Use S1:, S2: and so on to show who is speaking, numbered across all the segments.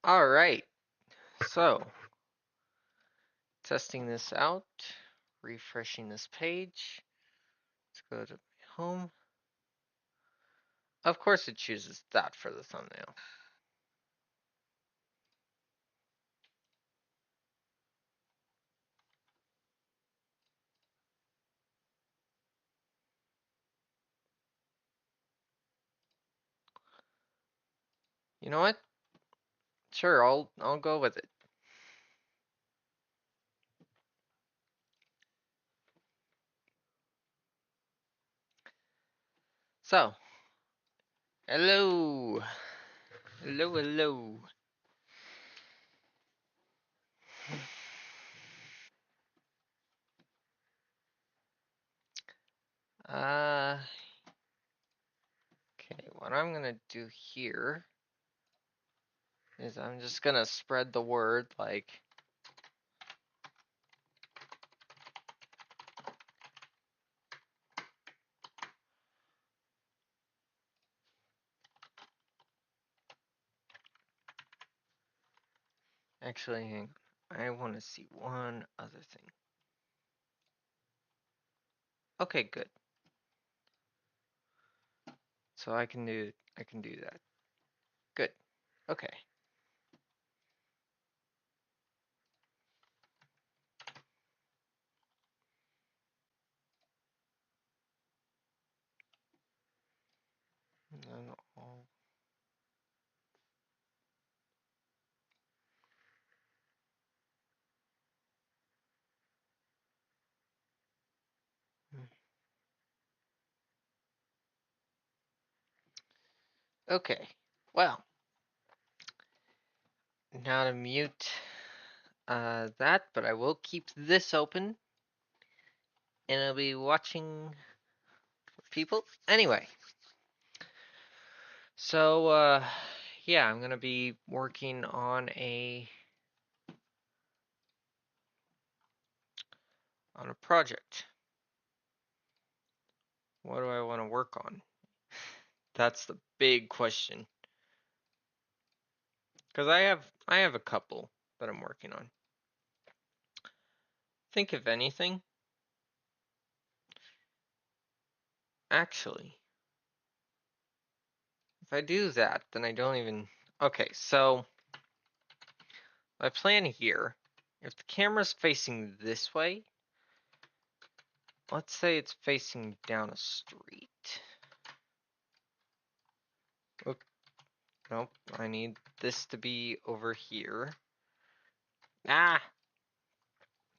S1: All right, so testing this out, refreshing this page. Let's go to my home. Of course, it chooses that for the thumbnail. You know what? Sure, I'll go with it. So, hello, hello. Uh, okay. What I'm gonna do here is I'm just gonna spread the word like. Actually, hang on. I want to see one other thing. Okay, good. So I can do that. Good. Okay. Then I'll, okay. Well, now to mute that, but I will keep this open and I'll be watching people. Anyway, so yeah, I'm gonna be working on a project. What do I want to work on? That's the big question. Because I have a couple that I'm working on. Think of anything. Actually, if I do that, then I don't even. Okay, so my plan here, if the camera's facing this way, let's say it's facing down a street. Oop, nope, I need this to be over here. Ah,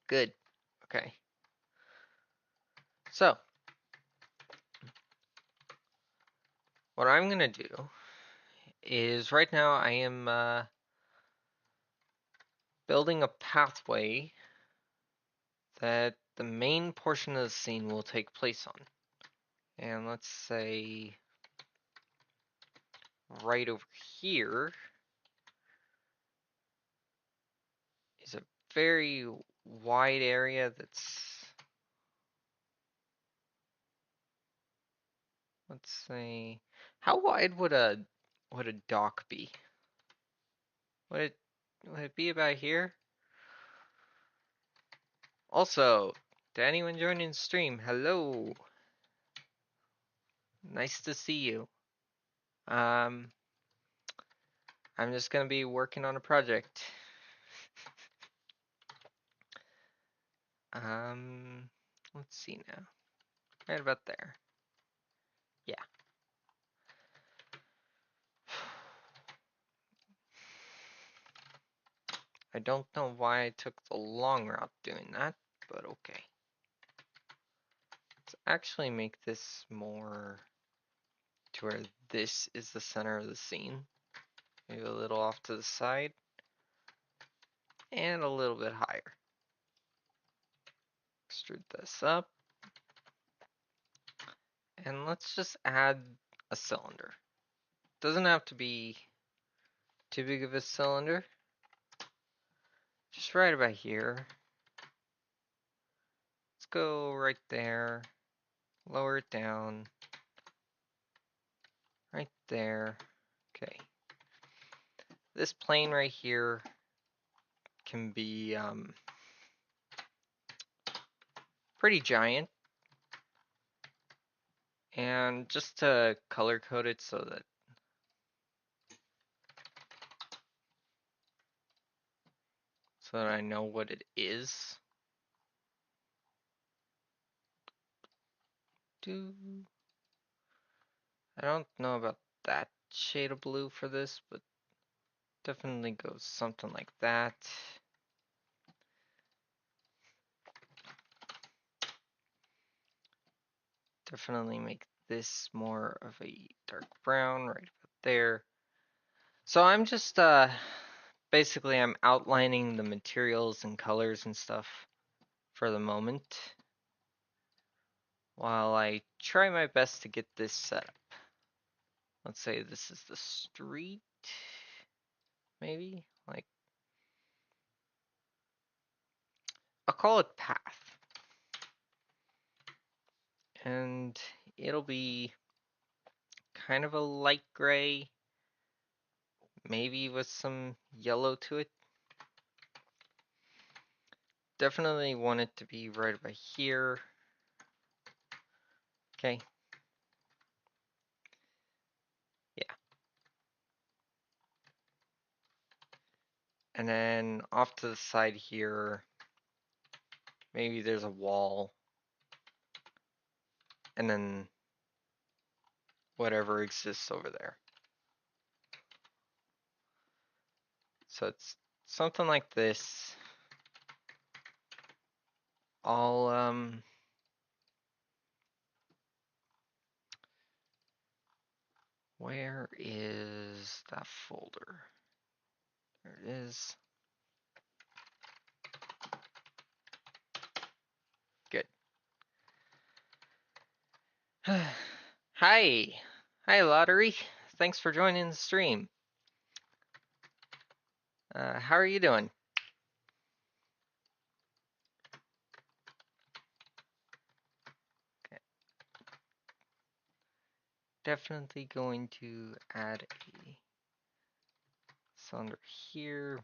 S1: good. Okay. So, what I'm gonna do is right now I am building a pathway that the main portion of the scene will take place on. And let's say right over here is a very wide area that's, let's say, how wide would a dock be? Would it would it be about here? Also, to anyone joining the stream, hello. Nice to see you. Um, I'm just gonna be working on a project. Um, let's see now. Right about there. Yeah. I don't know why I took the long route doing that, but okay. Let's actually make this more to where this is the center of the scene. Maybe a little off to the side. And a little bit higher. Extrude this up. And let's just add a cylinder. Doesn't have to be too big of a cylinder. Just right about here. Let's go right there. Lower it down. Right there. Okay. this plane right here can be pretty giant. And just to color code it so that I know what it is. I don't know about that shade of blue for this, but definitely goes something like that. Definitely make this more of a dark brown right about there. So I'm just basically I'm outlining the materials and colors and stuff for the moment while I try my best to get this set up. Let's say this is the street, maybe? Like, I'll call it path. And it'll be kind of a light gray, maybe with some yellow to it. Definitely want it to be right about here. Okay. Yeah. And then off to the side here, maybe there's a wall. And then whatever exists over there. So it's something like this. I'll where is that folder? There it is. Good. Hi. Hi, Lottery. Thanks for joining the stream. How are you doing? Okay. Definitely going to add a cylinder here.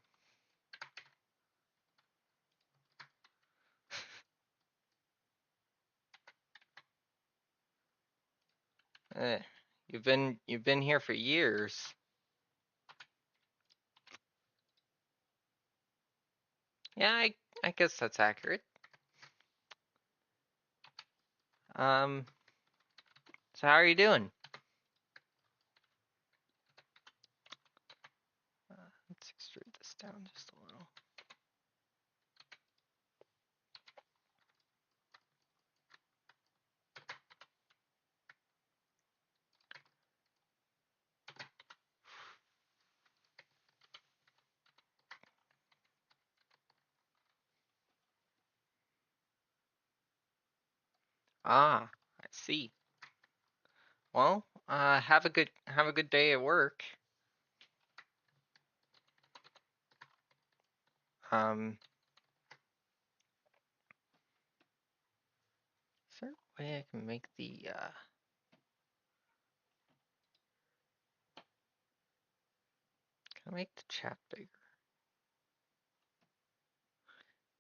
S1: Eh, you've been here for years. Yeah, I guess that's accurate. So how are you doing? Let's extrude this down just a little. Ah, I see. Well, have a good day at work. Is there a way I can make the can I make the chat bigger?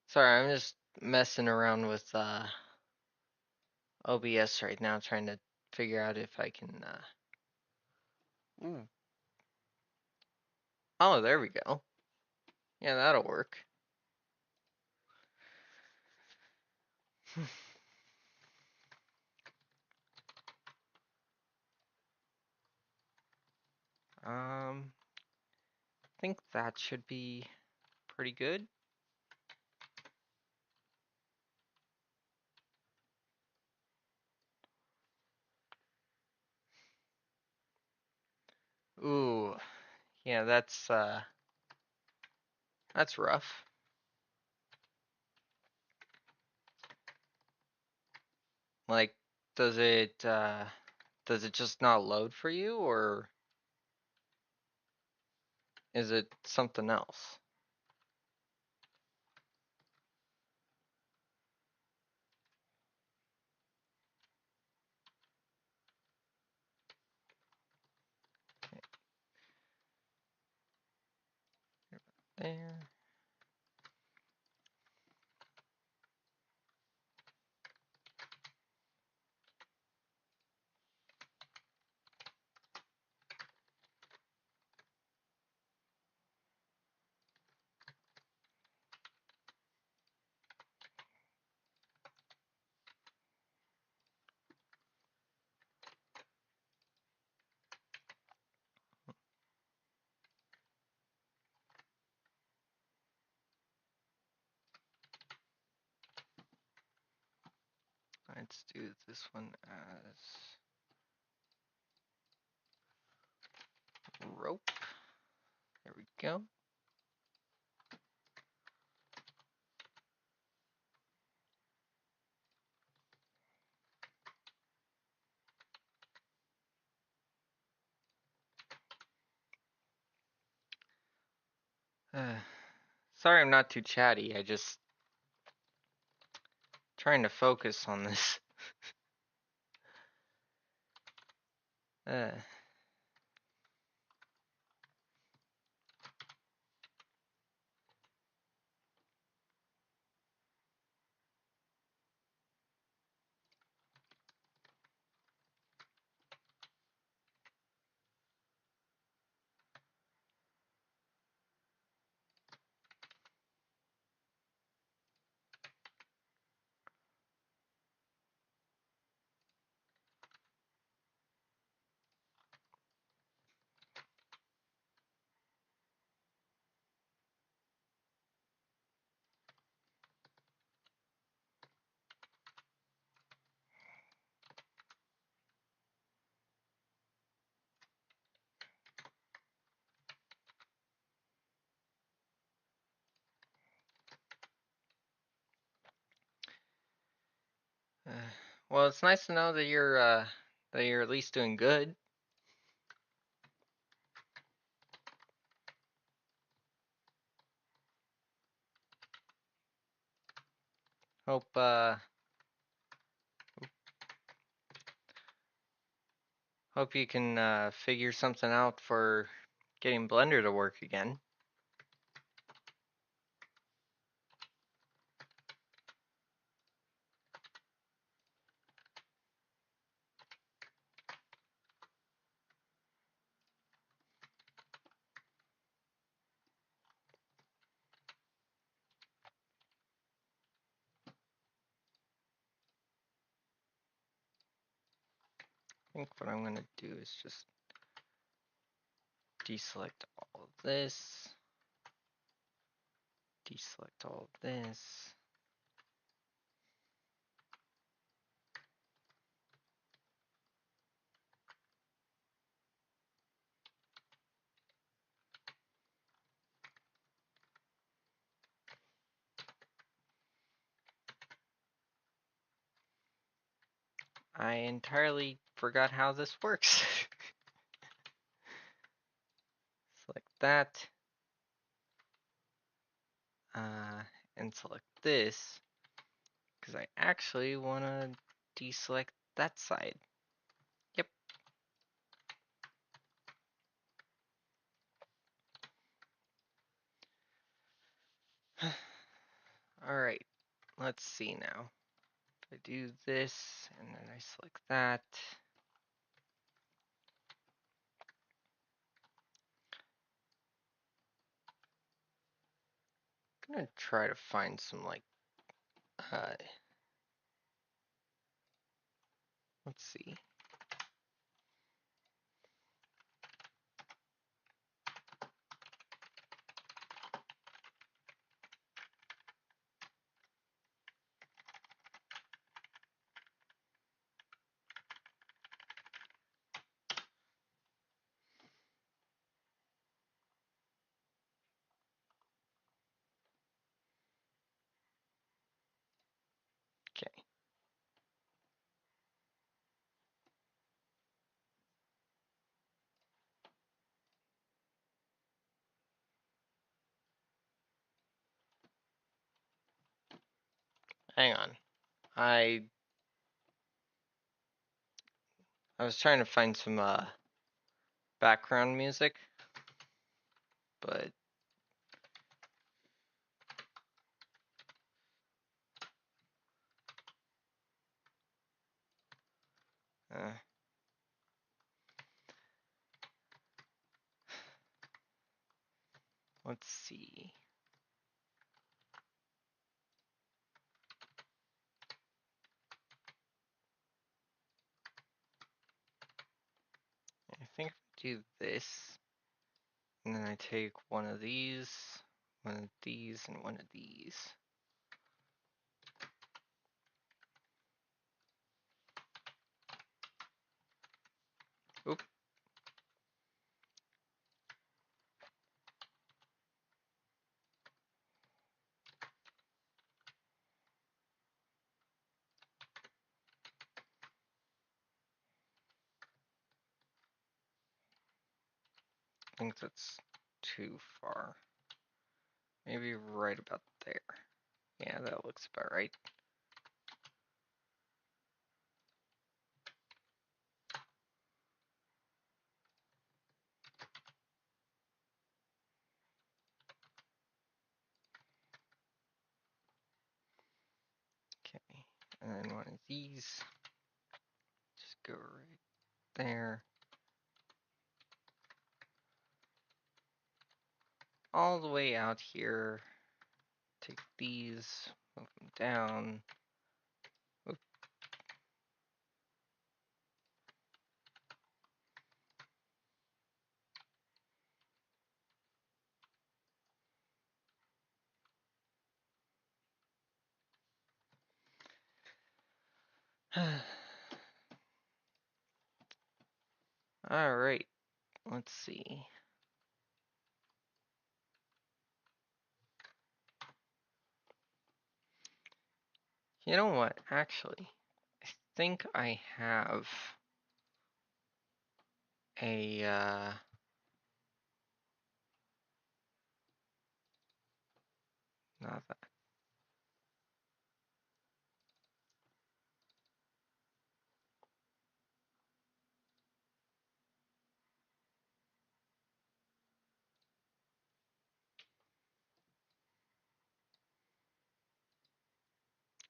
S1: Sorry, I'm just messing around with OBS right now, trying to figure out if I can ooh. Oh, there we go. Yeah, that'll work. I think that should be pretty good. Ooh, yeah, that's rough. Like, does it just not load for you, or is it something else? there. Let's do this one as rope. There we go. Sorry I'm not too chatty. I just trying to focus on this. Uh, uh, well, it's nice to know that you're at least doing good. Hope hope you can figure something out for getting Blender to work again. I think what I'm gonna do is just deselect all of this, deselect all of this. I entirely forgot how this works. Select that, and select this, because I actually want to deselect that side. Yep. Alright, let's see now. If I do this, and then I select that. I'm gonna try to find some, like, let's see. Okay. Hang on. I was trying to find some background music, but Let's see. I think if I do this, and then I take one of these, and one of these. Oop. I think that's too far. Maybe right about there. Yeah, that looks about right. Okay, and then one of these. Just go right there. All the way out here. Take these, move them down. Oop. All right, let's see. You know what? Actually, I think I have a not that.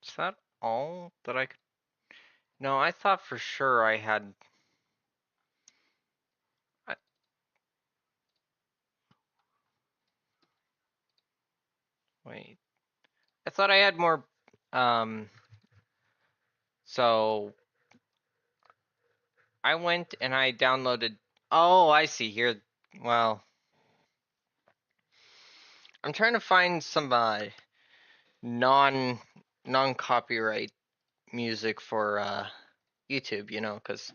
S1: Is that all that I could? No, I thought for sure I had. I, wait, I thought I had more. Um, so I went and I downloaded. Oh, I see here. Well, I'm trying to find some non copyright music for YouTube, you know, because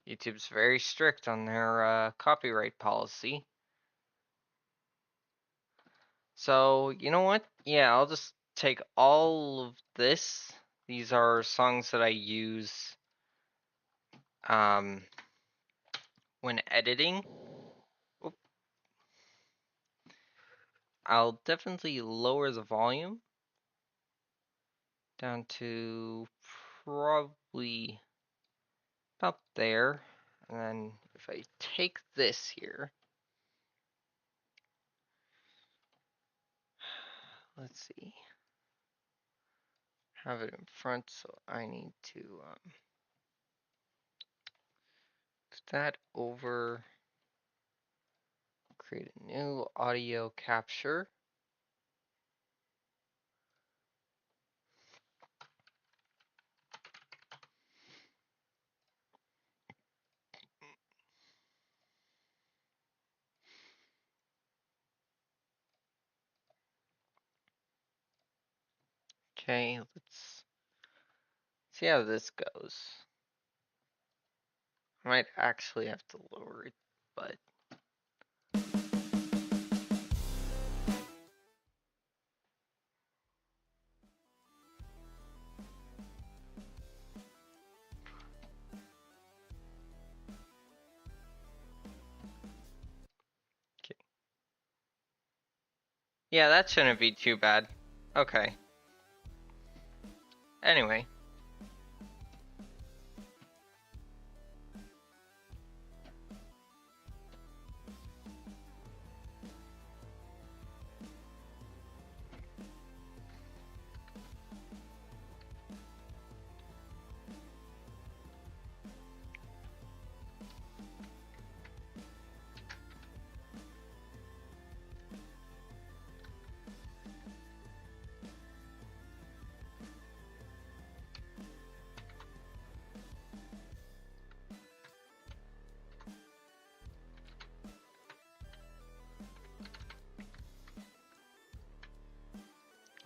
S1: YouTube's very strict on their copyright policy. So, you know what? Yeah, I'll just take all of this. These are songs that I use um, when editing. Oop. I'll definitely lower the volume down to probably about there. And then if I take this here, let's see, have it in front, so I need to put that over, create a new audio capture. Okay, let's see how this goes. I might actually have to lower it, but okay. Yeah, that shouldn't be too bad. Okay. Anyway.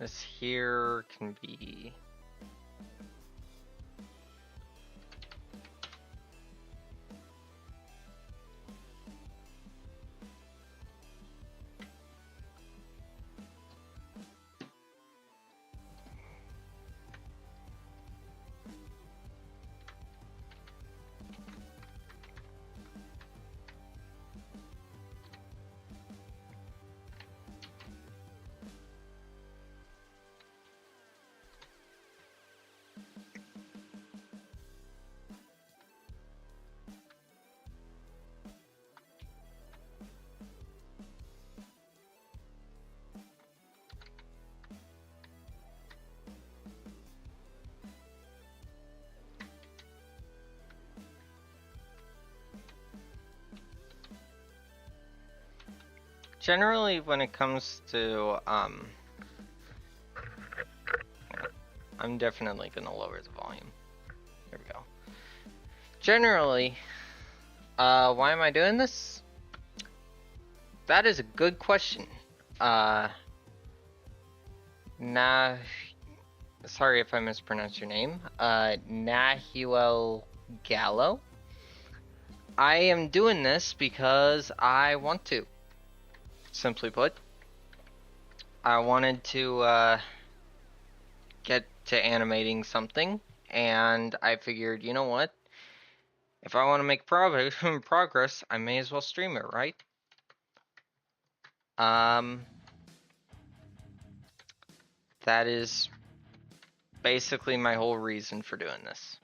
S1: This here can be... Generally, when it comes to, I'm definitely going to lower the volume. There we go. Generally, why am I doing this? That is a good question. Sorry if I mispronounced your name. Nahuel Gallo. I am doing this because I want to. Simply put, I wanted to get to animating something, and I figured, you know what? If I want to make progress, I may as well stream it, right? That is basically my whole reason for doing this.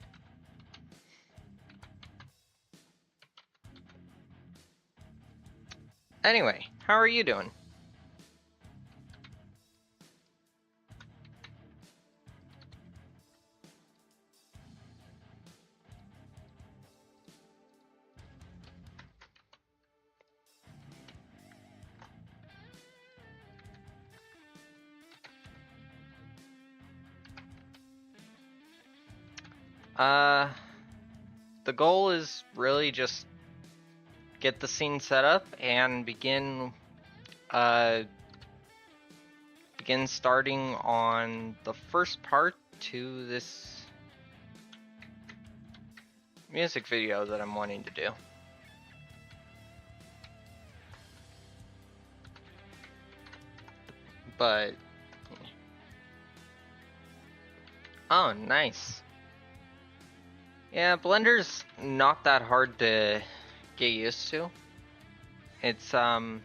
S1: Anyway, how are you doing? The goal is really just get the scene set up and begin starting on the first part to this music video that I'm wanting to do. But oh, nice. Yeah, Blender's not that hard to get used to. It's yeah.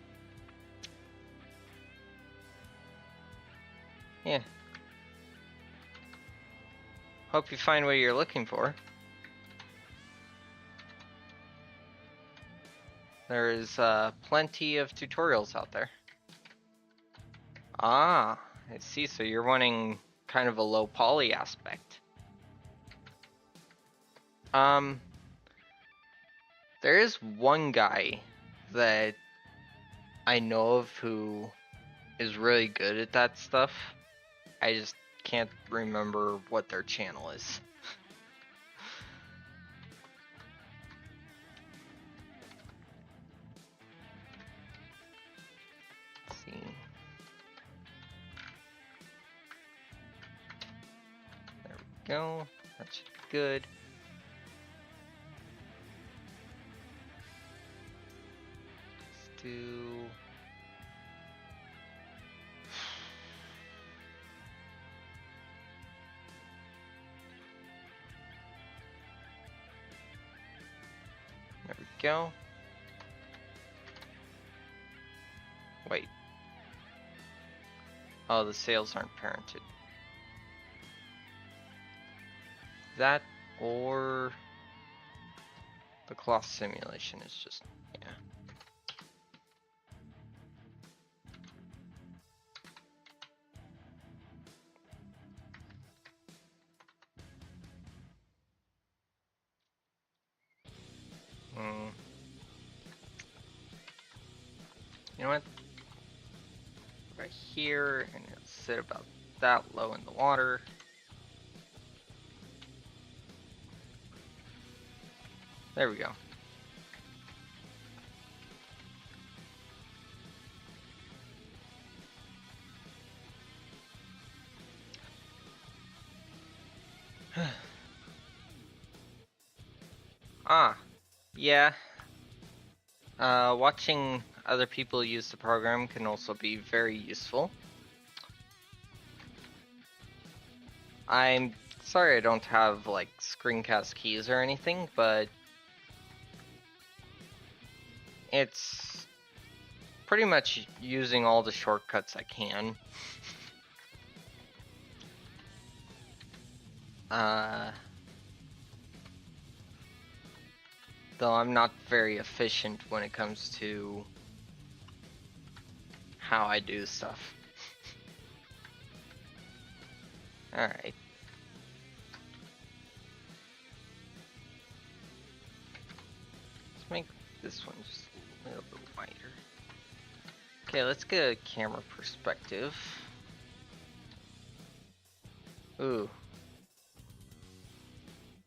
S1: Hope you find what you're looking for. There's plenty of tutorials out there. Ah, I see. So you're wanting kind of a low poly aspect. There is one guy that I know of who is really good at that stuff. I just can't remember what their channel is. Let's see. There we go. That should be good. Let's do... There we go. Wait. Oh, the sails aren't parented. That or the cloth simulation is just, yeah. You know what? Right here, and it'll sit about that low in the water. There we go. Ah, yeah. Watching other people use the program can also be very useful. I'm sorry I don't have like screencast keys or anything, but it's pretty much using all the shortcuts I can. Uh, though I'm not very efficient when it comes to how I do stuff. Alright. Let's make this one just a little bit wider. Okay, let's get a camera perspective. Ooh.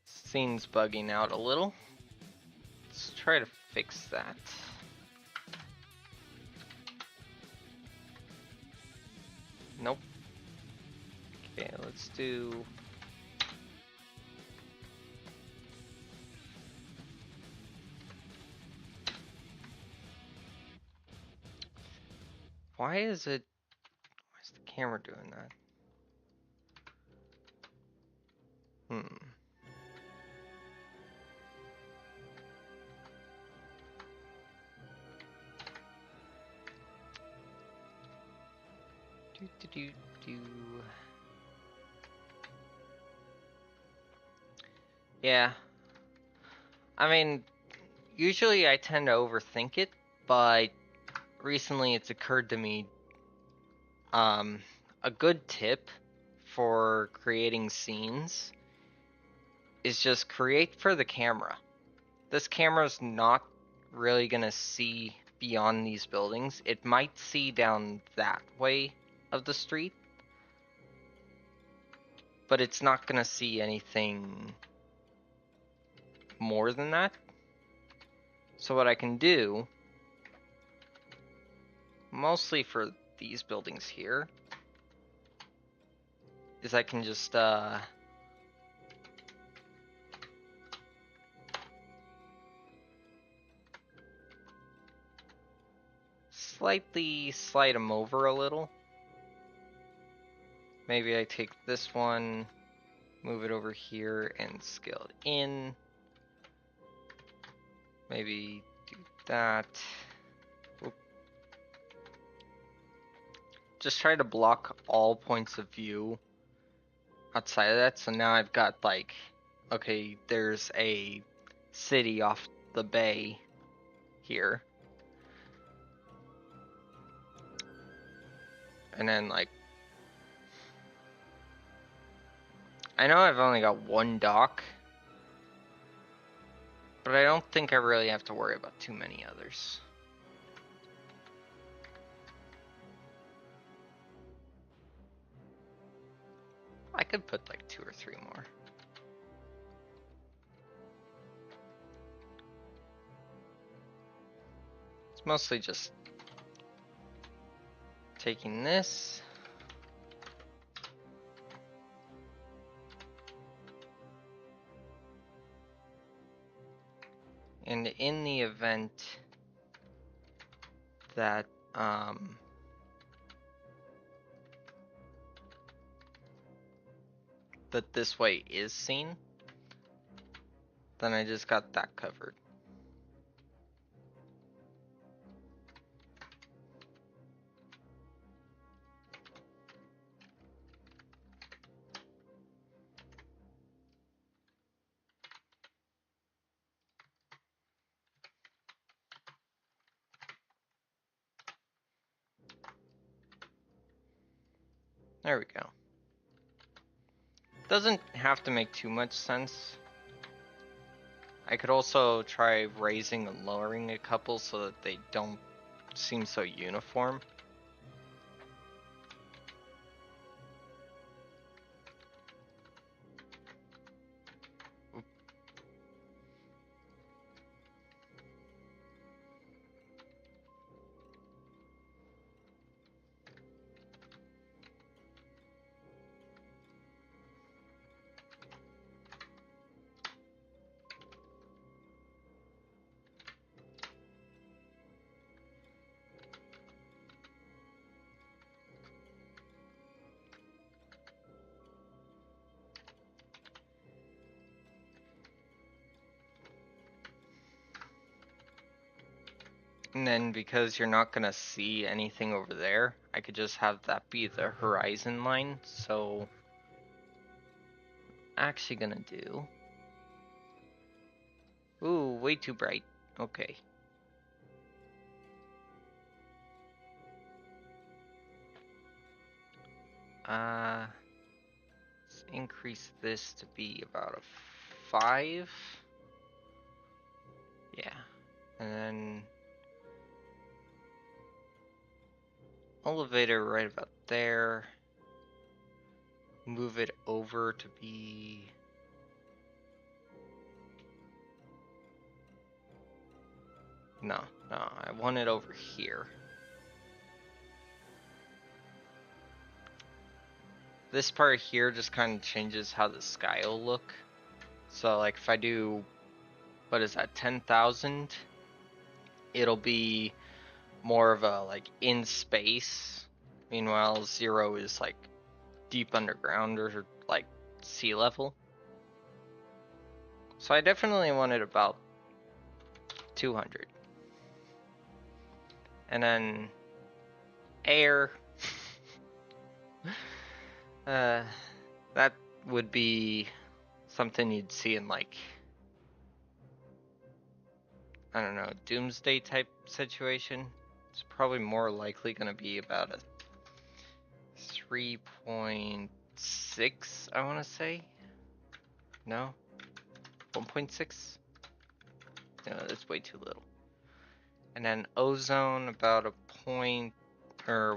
S1: Scene's bugging out a little. Let's try to fix that. Nope. Okay, let's do... Why is the camera doing that? Hmm. Do. Yeah. I mean, usually I tend to overthink it, but recently it's occurred to me, a good tip for creating scenes is just create for the camera. This camera's not really gonna see beyond these buildings. It might see down that way of the street, but it's not gonna see anything more than that. So what I can do, mostly for these buildings here, is I can just slightly slide them over a little. Maybe I take this one, move it over here, and scale it in. Maybe do that. Oop. Just try to block all points of view outside of that. So now I've got like, okay, there's a city off the bay here. And then like, I know I've only got one dock, but I don't think I really have to worry about too many others. I could put like 2 or 3 more. It's mostly just taking this. And in the event that that this way is seen, then I just got that covered. There we go. Doesn't have to make too much sense. I could also try raising and lowering a couple so that they don't seem so uniform. And then because you're not gonna see anything over there, I could just have that be the horizon line. So actually gonna do. Ooh, way too bright. Okay. Let's increase this to be about a 5. Yeah. And then elevator right about there. Move it over to be... No, I want it over here. This part here just kind of changes how the sky will look. So like if I do, what is that, 10,000? It'll be more of a like in space. Meanwhile, 0 is like deep underground or like sea level. So I definitely wanted about 200. And then air. That would be something you'd see in like, I don't know, doomsday type situation. It's probably more likely going to be about a 3.6, I want to say. No? 1.6? No, that's way too little. And then ozone about a point or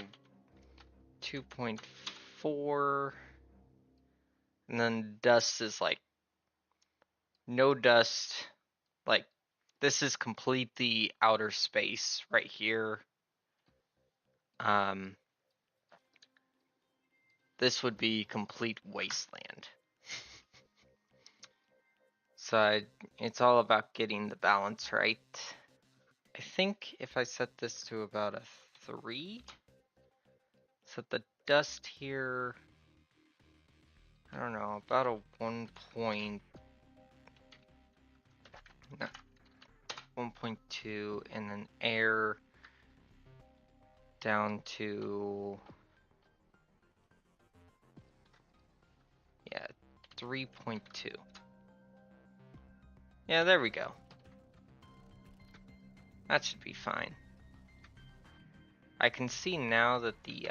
S1: 2.4. And then dust is like no dust. Like this is completely outer space right here. This would be complete wasteland. So it's all about getting the balance right. I think if I set this to about a 3, set the dust here, I don't know, about a 1.2, and then air down to, yeah, 3.2. Yeah, there we go. That should be fine. I can see now that the,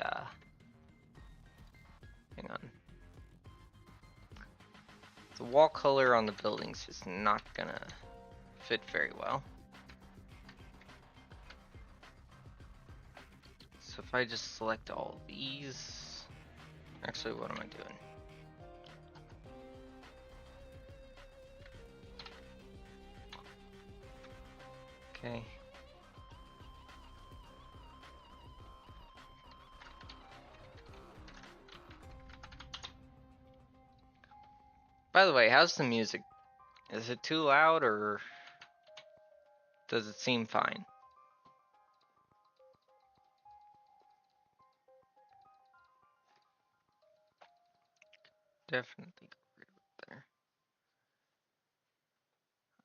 S1: hang on. The wall color on the buildings is not gonna fit very well. So if I just select all of these, actually, what am I doing? Okay. By the way, how's the music? Is it too loud or does it seem fine? Definitely get rid of it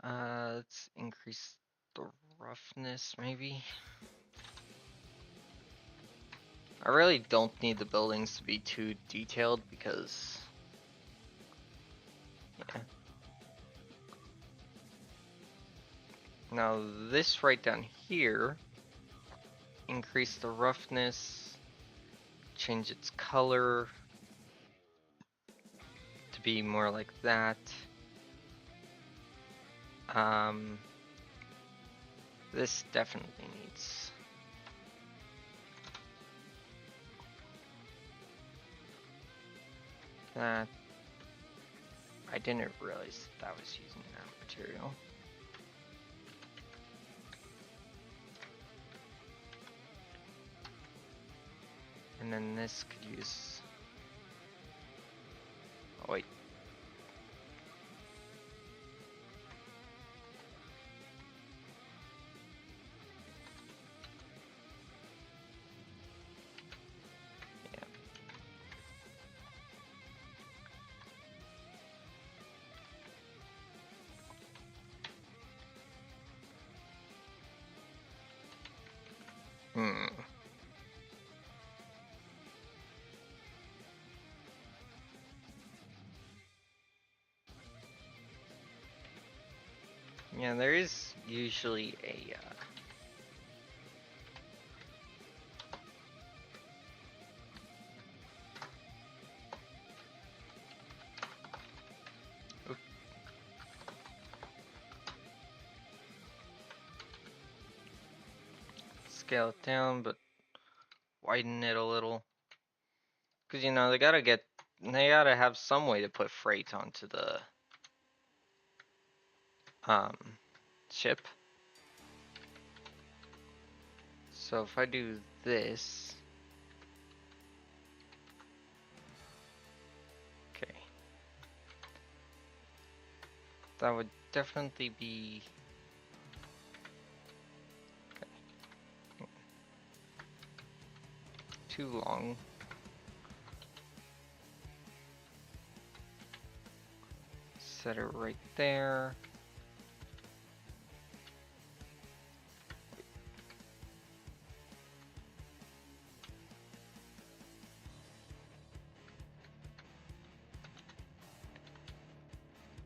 S1: there. Let's increase the roughness maybe. I really don't need the buildings to be too detailed because, yeah. Now this right down here, increase the roughness, change its color to be more like that. This definitely needs that. I didn't realize that I was using that material. And then this could use, oh wait. Yeah. Hmm. Yeah, there is usually a scale it down, but widen it a little. Cause you know they gotta have some way to put freight onto the um ship. So if I do this, okay, that would definitely be too long. Set it right there.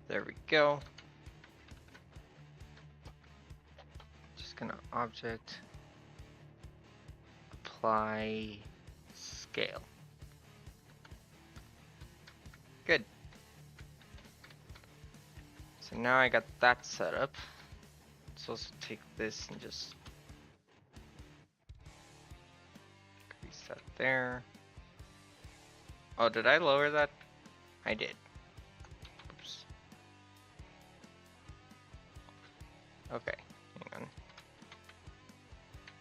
S1: There we go. Just gonna object, apply, scale. Good. So now I got that set up. Let's also take this and just increase that there. Oh, did I lower that? I did. Oops. Okay, hang on.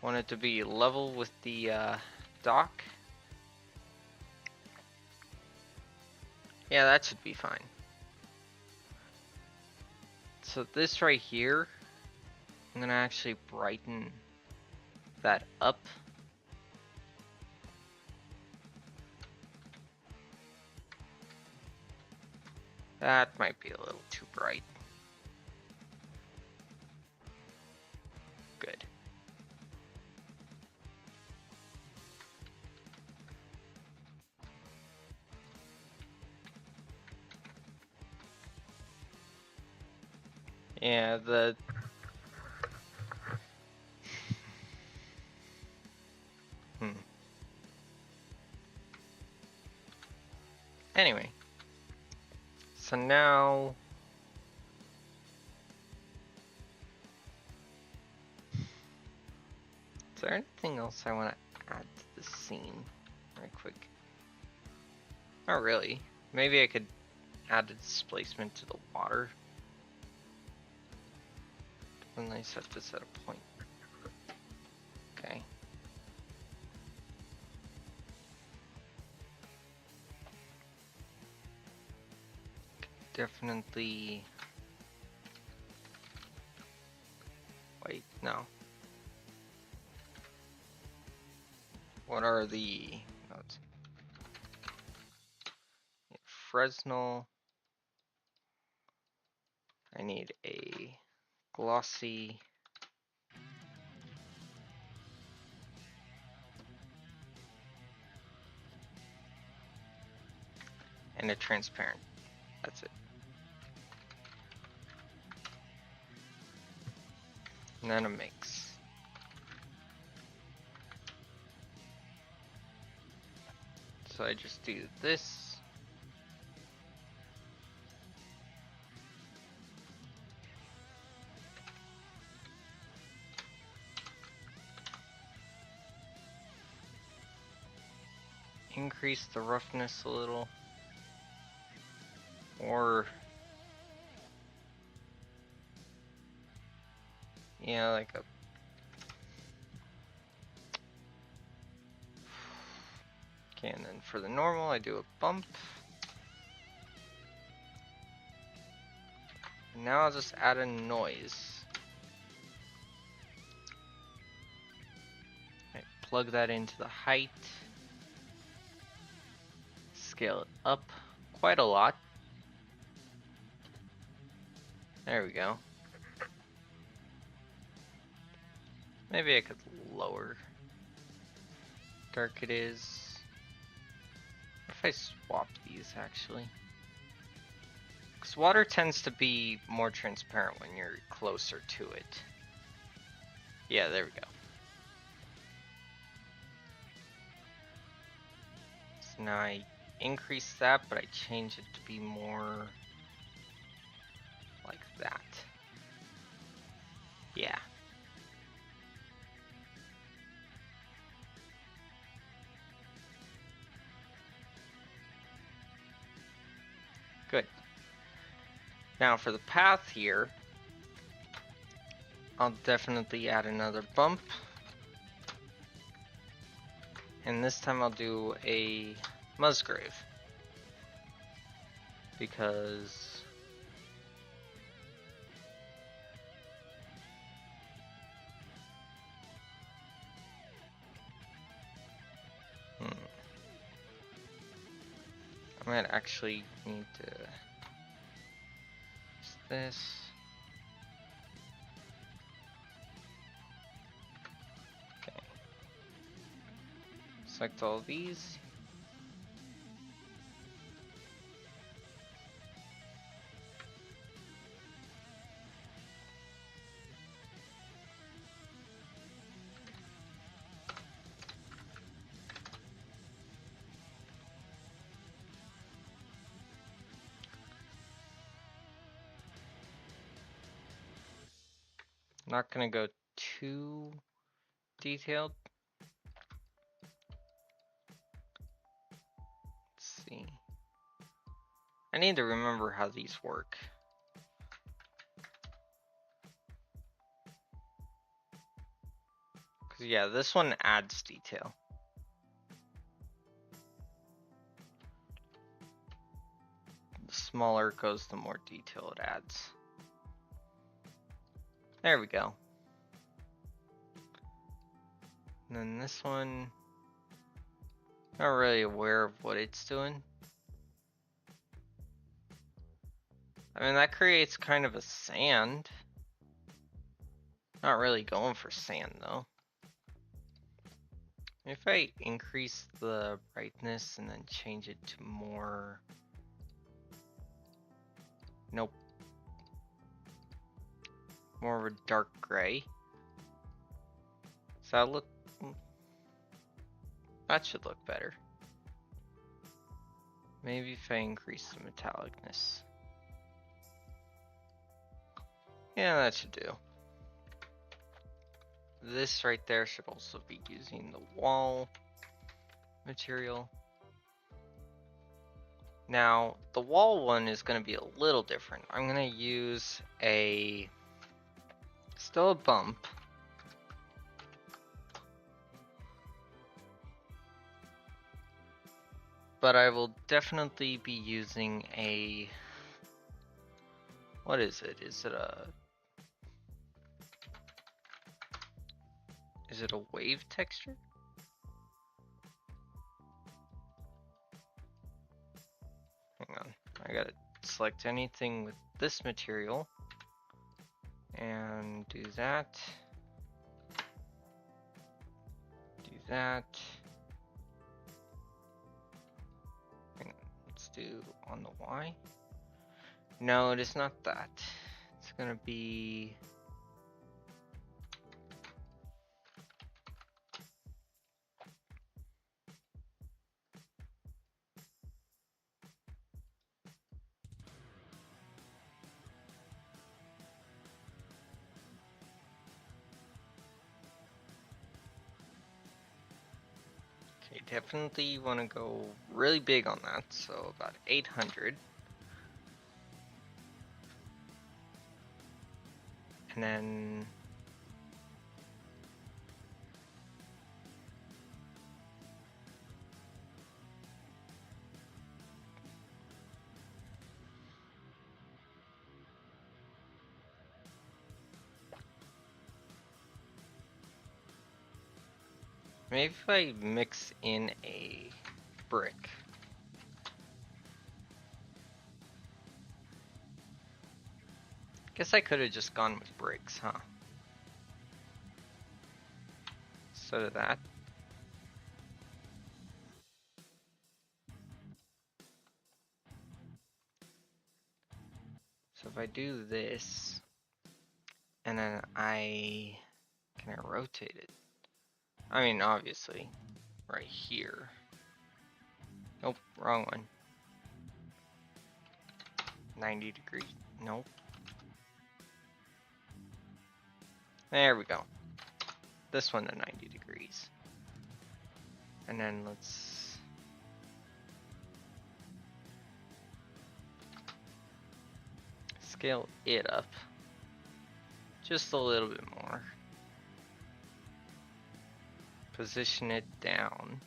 S1: Want it to be level with the dock. Yeah, that should be fine. So this right here, I'm gonna actually brighten that up. That might be a little too bright. Good. Yeah, Anyway. So now... Is there anything else I want to add to the scene? Right quick. Not really. Maybe I could add a displacement to the water. And I set this at a point. Okay. Definitely... Wait, no. What are the notes? Fresnel. I need a glossy. And a transparent. That's it. And then a mix. So I just do this. Increase the roughness a little. Or... Yeah, like a... Okay, and then for the normal, I do a bump. And now I'll just add a noise. I plug that into the height. Scale it up quite a lot. There we go. Maybe I could lower dark it is. What if I swap these actually? Because water tends to be more transparent when you're closer to it. Yeah, there we go. So now I increase that, but I change it to be more like that. Yeah. Good. Now for the path here, I'll definitely add another bump. And this time I'll do a Musgrave. Because I might actually need to use this. Okay. Select all these. Not gonna go too detailed. Let's see. I need to remember how these work. Because yeah, this one adds detail. The smaller it goes, the more detail it adds. There we go. And then this one, not really aware of what it's doing. I mean, that creates kind of a sand. Not really going for sand though. If I increase the brightness and then change it to more... Nope. More of a dark gray. Does that look... That should look better. Maybe if I increase the metallicness. Yeah, that should do. This right there should also be using the wall material. Now, the wall one is going to be a little different. I'm going to use still a bump. But I will definitely be using a... What is it? Is it a wave texture? Hang on, I gotta select anything with this material and do that. Do that. Hang on, let's do on the Y. No, it is not that. It's gonna be... Okay, definitely want to go really big on that, so about 800. And then... Maybe if I mix in a brick. Guess I could have just gone with bricks, huh? Instead of that. So if I do this, and then can I rotate it? I mean, obviously, right here. Nope, wrong one. 90 degrees, nope. There we go. This one to 90 degrees. And then let's scale it up just a little bit more. Position it down.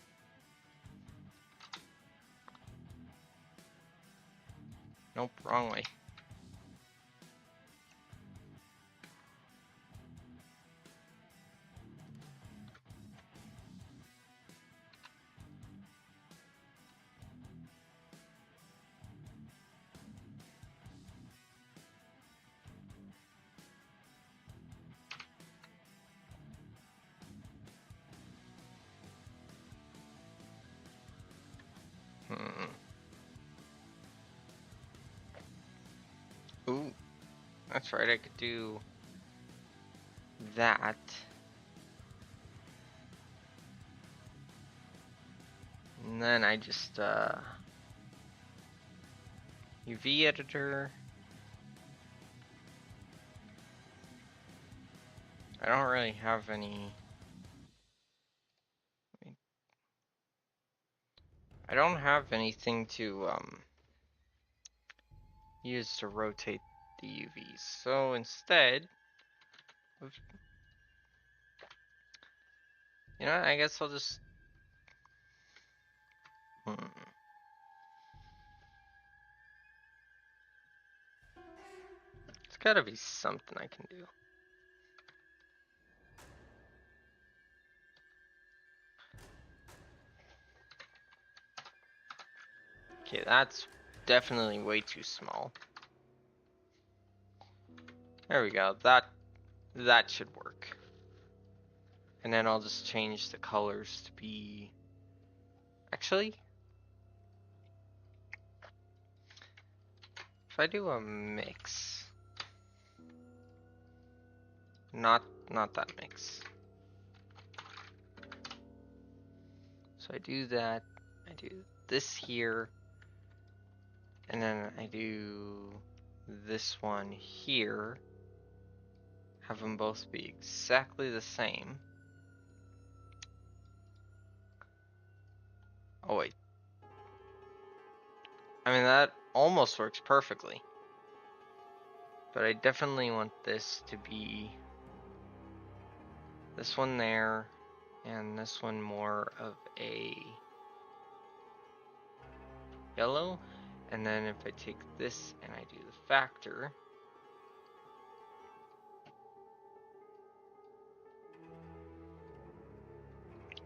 S1: Nope, wrong way. Ooh, that's right, I could do that. And then I just, UV editor. I don't really have any. I don't have anything to, use to rotate the UVs. So instead, you know, I guess I'll just, It's gotta be something I can do. Okay, that's definitely way too small. There we go. That should work. And then I'll just change the colors to be... Actually, if I do a mix, not that mix. So I do that. I do this here, and then I do this one here. Have them both be exactly the same. Oh wait. I mean, that almost works perfectly. But I definitely want this to be this one there, and this one more of a yellow. And then if I take this and I do the factor,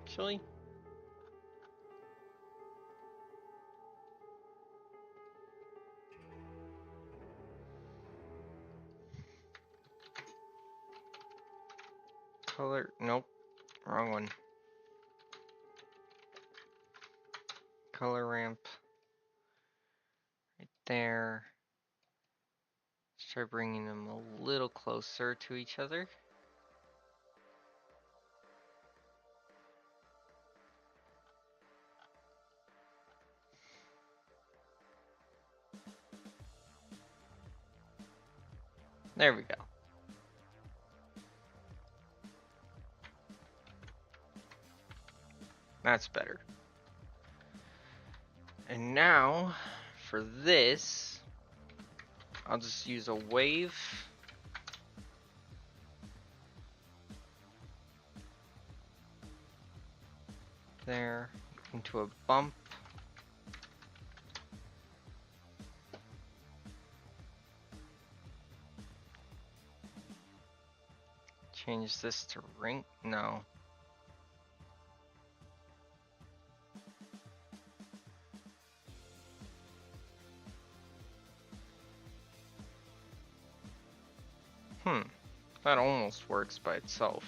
S1: actually, color, nope, wrong one. Color ramp, right there. Let's try bringing them a little closer to each other. There we go. That's better. And now, for this, I'll just use a wave. There, into a bump. Change this to ring, no. That almost works by itself.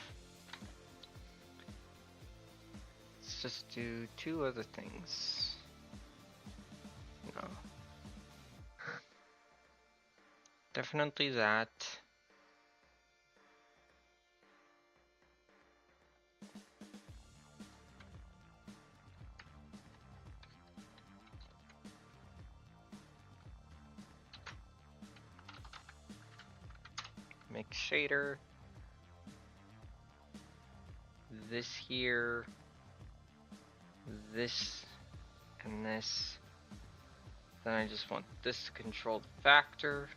S1: Let's just do two other things. No. Definitely that. Make shader. This here. This and this. Then I just want this to control the factor.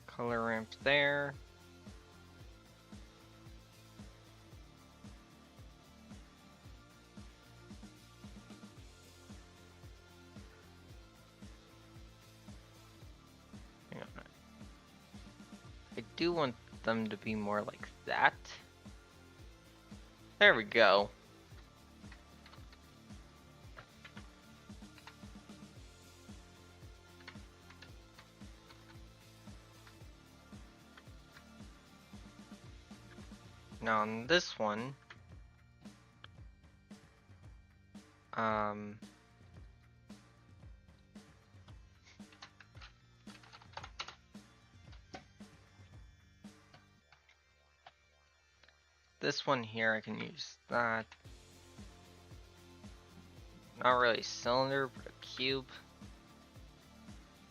S1: Color ramp there. Hang on. I do want them to be more like that. There we go. Now on this one, this one here I can use that. Not really cylinder, but a cube.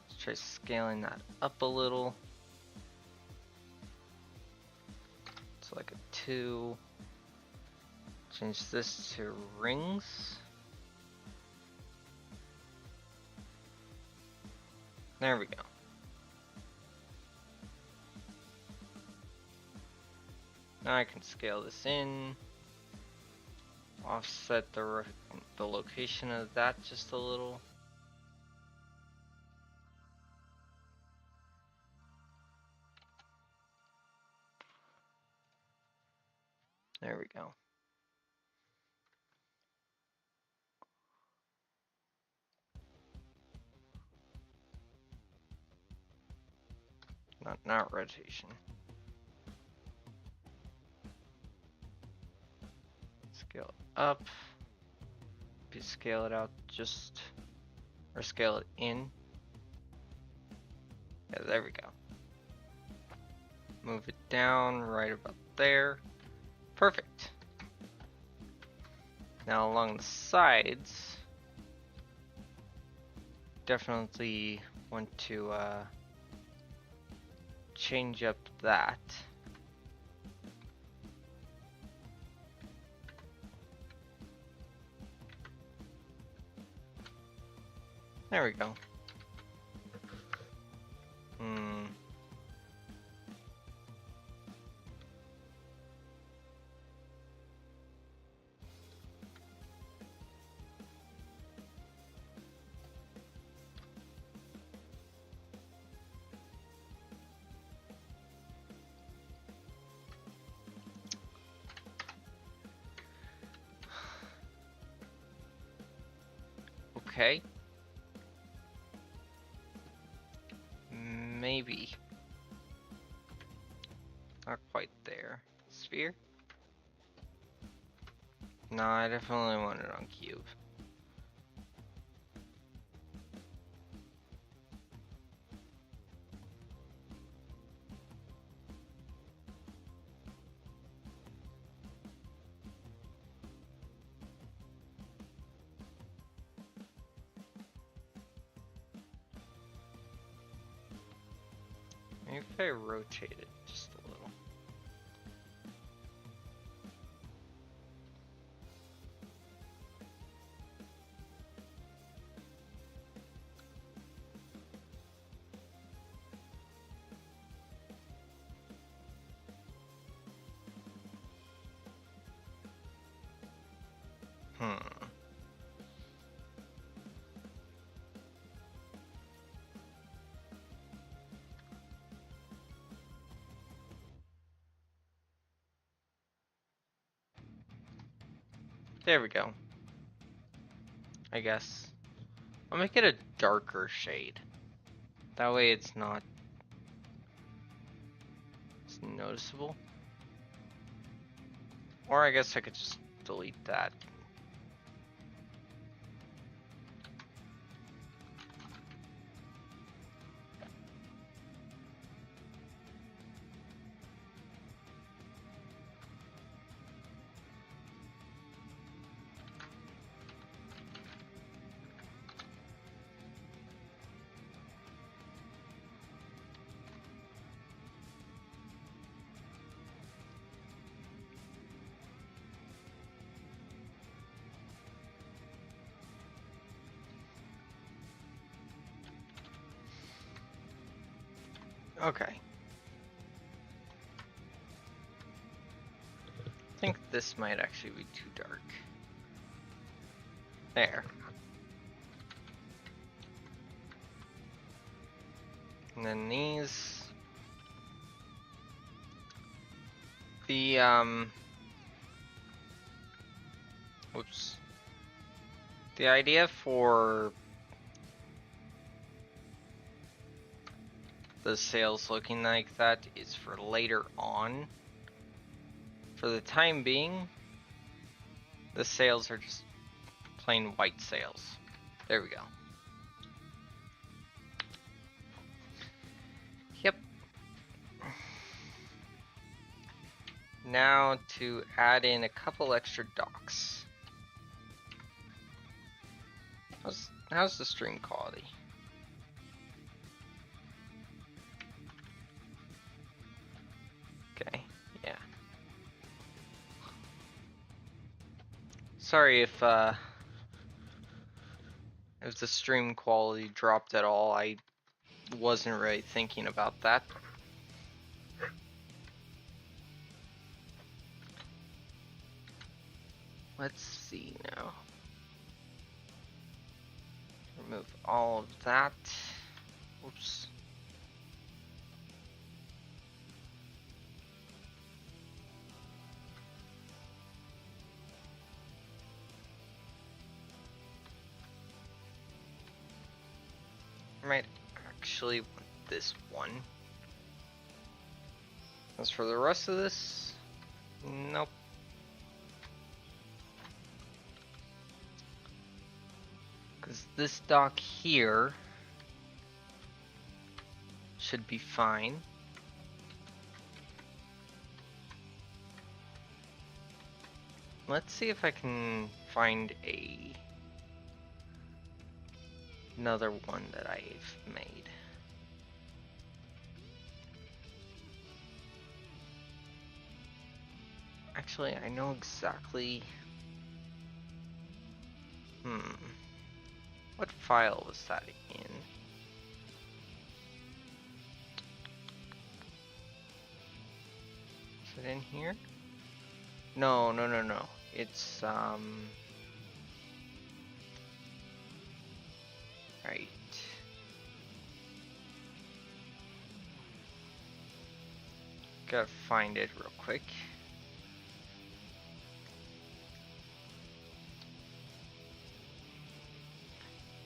S1: Let's try scaling that up a little. It's like a 2. Change this to rings. There we go. Now I can scale this in. Offset the location of that just a little. There we go. Not rotation. Scale it up. Scale it out just, or scale it in. Yeah, there we go. Move it down right about there. Perfect. Now along the sides, definitely want to change up that. There we go. Okay. Maybe. Not quite there. Sphere? No, I definitely want it on cube. Maybe if I rotate it just a little. There we go. I guess. I'll make it a darker shade. That way it's not noticeable. Or I guess I could just delete that. Okay. I think this might actually be too dark. There. And then these. The, whoops. The idea for the sails looking like that is for later on. For the time being, the sails are just plain white sails. There we go. Yep. Now to add in a couple extra docks. How's the stream quality? Okay, yeah. Sorry if the stream quality dropped at all. I wasn't really thinking about that. Let's see now. Remove all of that. Oops. I might actually want this one. As for the rest of this, nope. Because this dock here should be fine. Let's see if I can find another one that I've made. Actually, I know exactly. What file was that in? Is it in here? No. It's right. Gotta find it real quick.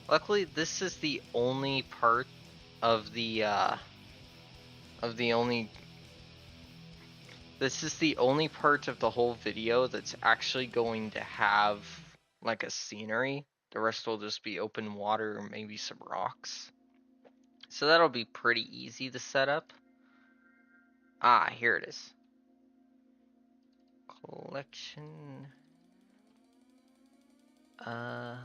S1: Luckily, this is the only part of the This is the only part of the whole video that's actually going to have like a scenery. The rest will just be open water or maybe some rocks. So that'll be pretty easy to set up. Ah, here it is. Collection. Let's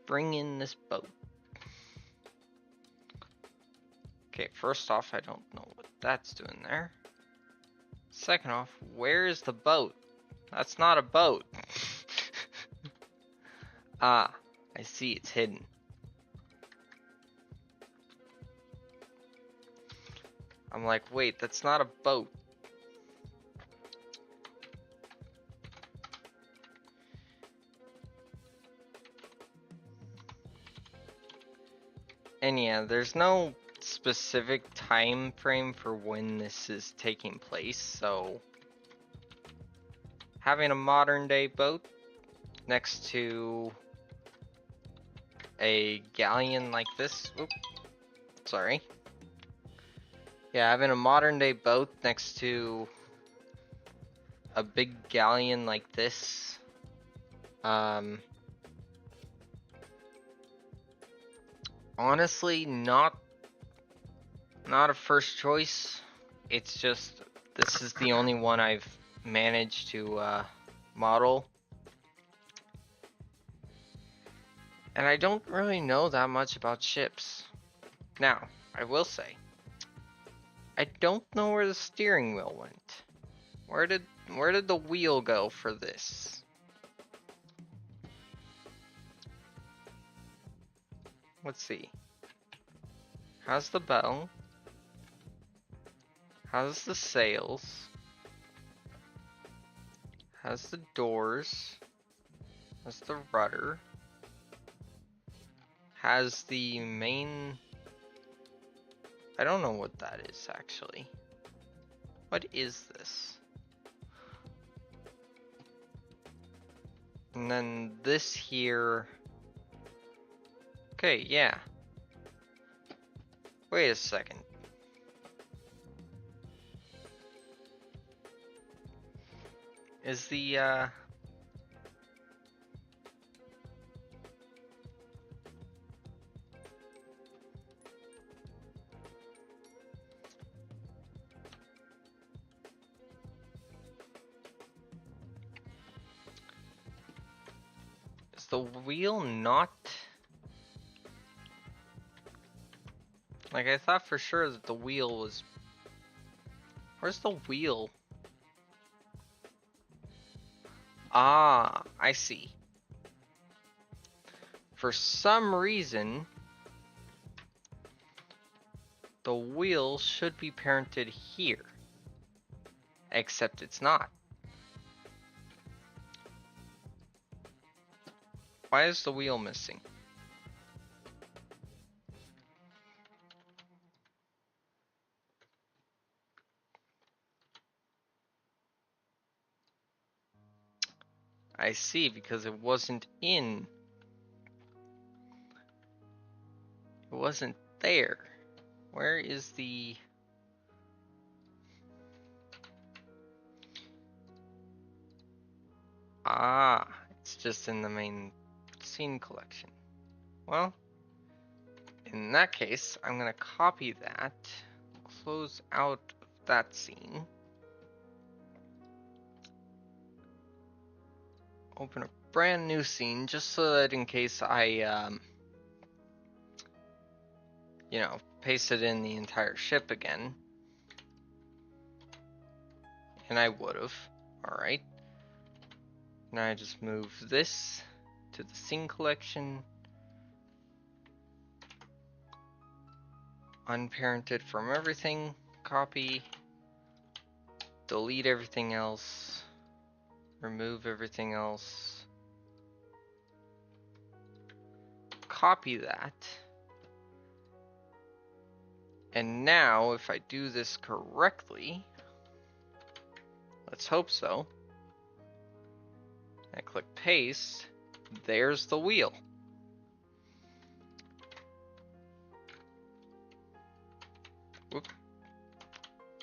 S1: bring in this boat. Okay, first off, I don't know what that's doing there. Second off, where is the boat? That's not a boat. Ah, I see, it's hidden. I'm like, wait, that's not a boat. And yeah, there's no specific time frame for when this is taking place, so having a modern day boat next to a galleon like this, sorry, Yeah, having a modern day boat next to a big galleon like this, honestly, not a first choice. It's just this is the only one I've managed to model. And I don't really know that much about ships. Now, I will say, I don't know where the steering wheel went. Where did the wheel go for this? Let's see. How's the bow? How's the sails? How's the doors? How's the rudder? Has the main... I don't know what that is actually. What is this? And then this here... Okay, yeah. Wait a second. Is the, is the wheel not... Like, I thought for sure that the wheel was... Where's the wheel? Ah, I see. For some reason, the wheel should be parented here. Except it's not. Why is the wheel missing? I see, because it wasn't in. It wasn't there. Where is the... Ah, it's just in the main scene collection. Well, in that case, I'm going to copy that, close out of that scene, open a brand new scene just so that in case I, you know, pasted in the entire ship again, and I would have. Alright. Now I just move this to the scene collection, unparented from everything, copy, delete everything else, remove everything else, copy that, and now if I do this correctly, let's hope so, I click paste, there's the wheel. Whoop.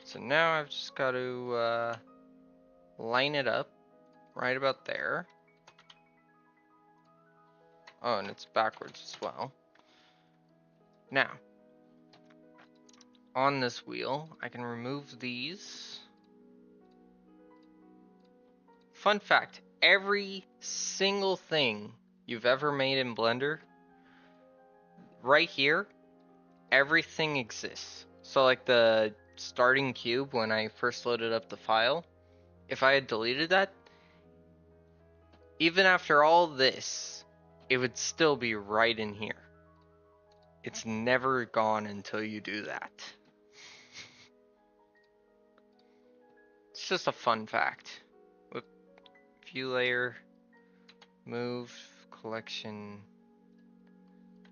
S1: So now I've just got to line it up right about there. Oh, and it's backwards as well. Now, on this wheel, I can remove these. Fun fact, every single thing you've ever made in Blender, right here, everything exists. So like the starting cube when I first loaded up the file, if I had deleted that, even after all this, it would still be right in here. It's never gone until you do that. It's just a fun fact. Whoop. View layer, move, collection.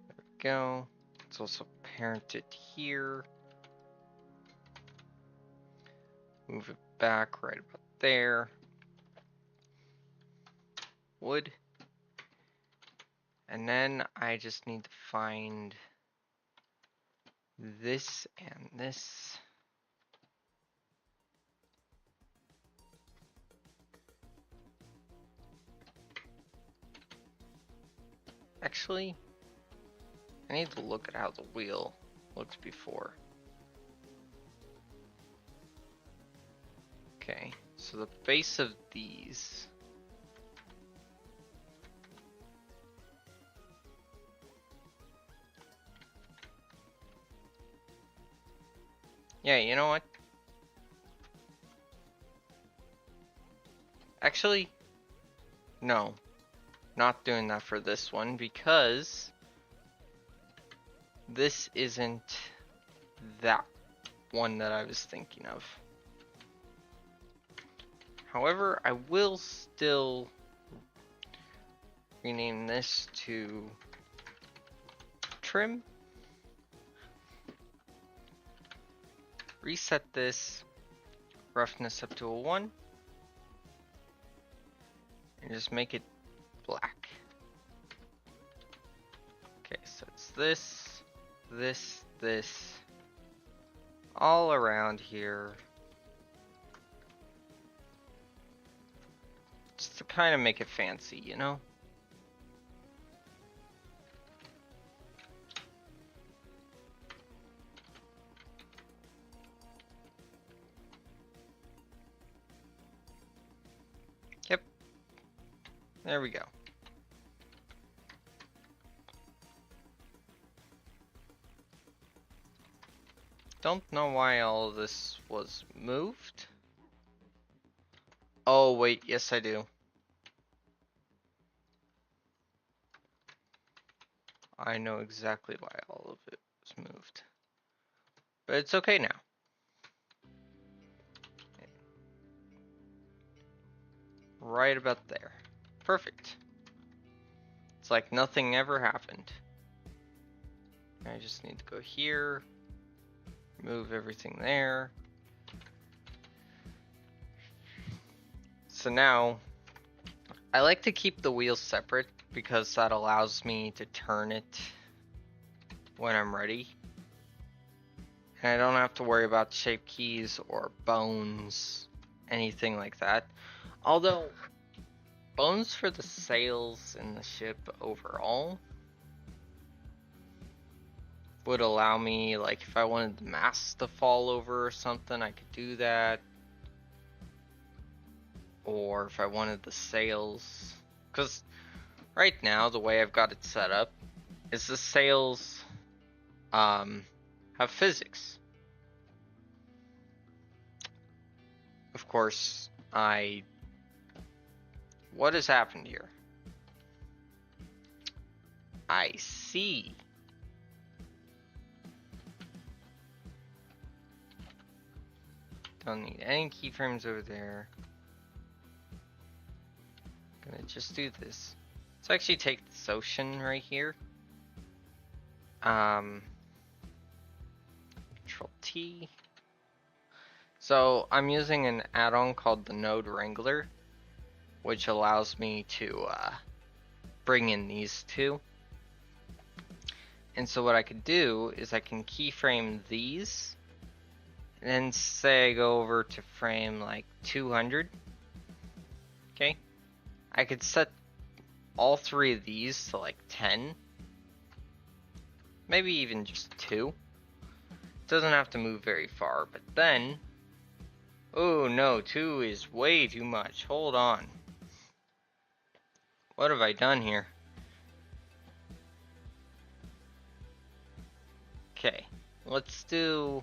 S1: There we go. It's also parented here. Move it back right about there. Wood. And then I just need to find this and this. actually, I need to look at how the wheel looked before. Okay, so the base of these. Yeah, you know what? Actually, no. Not doing that for this one because this isn't that one that I was thinking of. However, I will still rename this to trim. Reset this roughness up to a 1. And just make it black. Okay, so it's this, all around here. Just to kind of make it fancy, you know? Yep. There we go. Don't know why all of this was moved. Oh, wait, yes I do. I know exactly why all of it was moved. But it's okay now. Right about there. Perfect. It's like nothing ever happened. I just need to go here, move everything there. So now, I like to keep the wheels separate because that allows me to turn it when I'm ready. And I don't have to worry about shape keys or bones, anything like that. Although, bones for the sails and the ship overall would allow me, like if I wanted the mast to fall over or something, I could do that. Or if I wanted the sails, because right now the way I've got it set up is the sails have physics. Of course, what has happened here? I see. Don't need any keyframes over there. Gonna just do this. Let's actually take this ocean right here. Control T. So I'm using an add-on called the Node Wrangler, which allows me to bring in these two. And so what I could do is I can keyframe these, and then say I go over to frame like 200. Okay. I could set all 3 of these to like 10. Maybe even just 2. It doesn't have to move very far, but then... Oh no, 2 is way too much. Hold on. What have I done here? Okay, let's do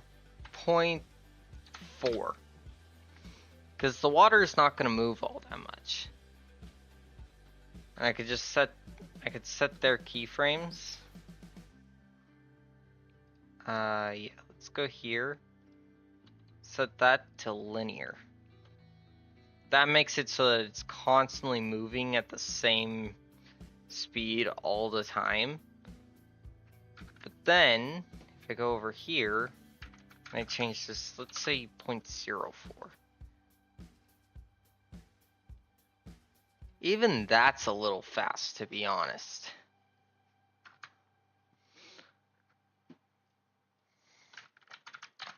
S1: 0.4. Because the water is not going to move all that much. And I could just set their keyframes. Yeah, let's go here. Set that to linear. That makes it so that it's constantly moving at the same speed all the time. But then, if I go over here, and I change this, let's say 0.04. Even that's a little fast, to be honest.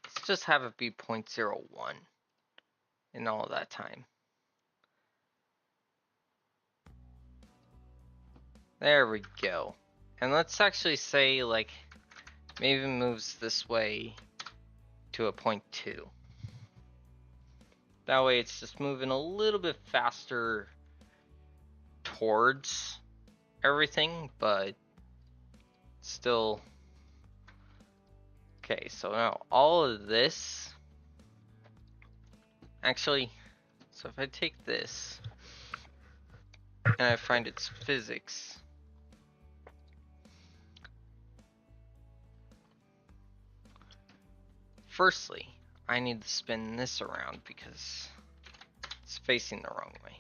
S1: Let's just have it be 0.01 in all of that time. There we go. And let's actually say, like, maybe moves this way to a 0.2. That way it's just moving a little bit faster towards everything, but still. Okay, so now all of this, actually, so if I take this and I find its physics, firstly, I need to spin this around because it's facing the wrong way.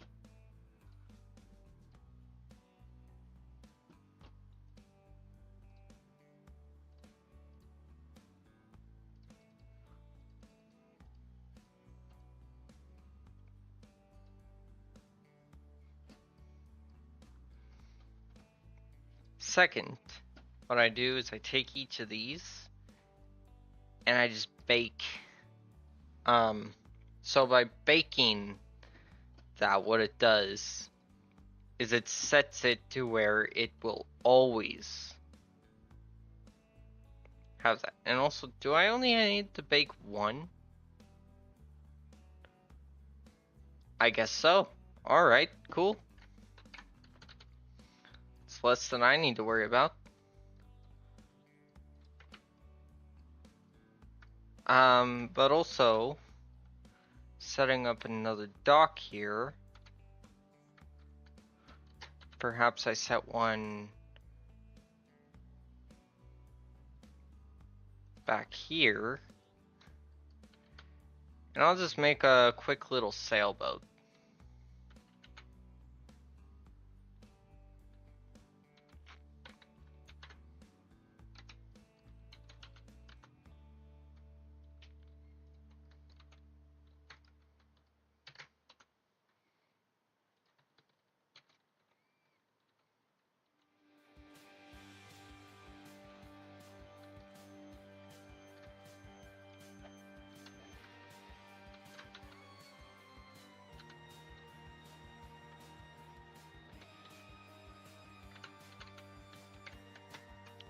S1: Second, what I do is I take each of these and I just bake. So by baking that, what it does is it sets it to where it will always have that. And also, do I only need to bake one? I guess so. Alright, cool. It's less than I need to worry about. But also, setting up another dock here. Perhaps I set one back here. And I'll just make a quick little sailboat.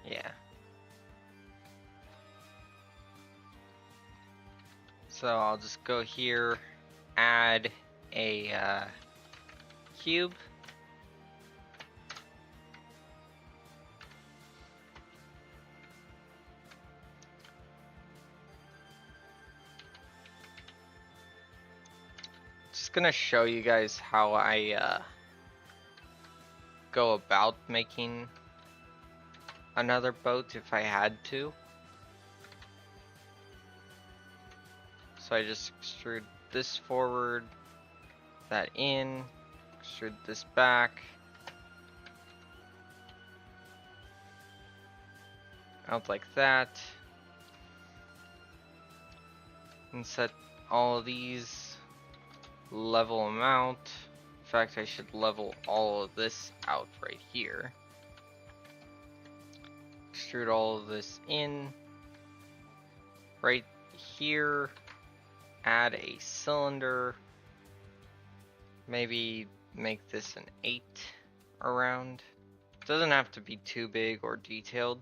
S1: Yeah. So I'll just go here, add a cube. Just gonna show you guys how I go about making another boat if I had to. So I just extrude this forward, that in, extrude this back, out like that, and set all of these level them out. In fact, I should level all of this out right here. Extrude all of this in right here. Add a cylinder. Maybe make this an 8 around. Doesn't have to be too big or detailed.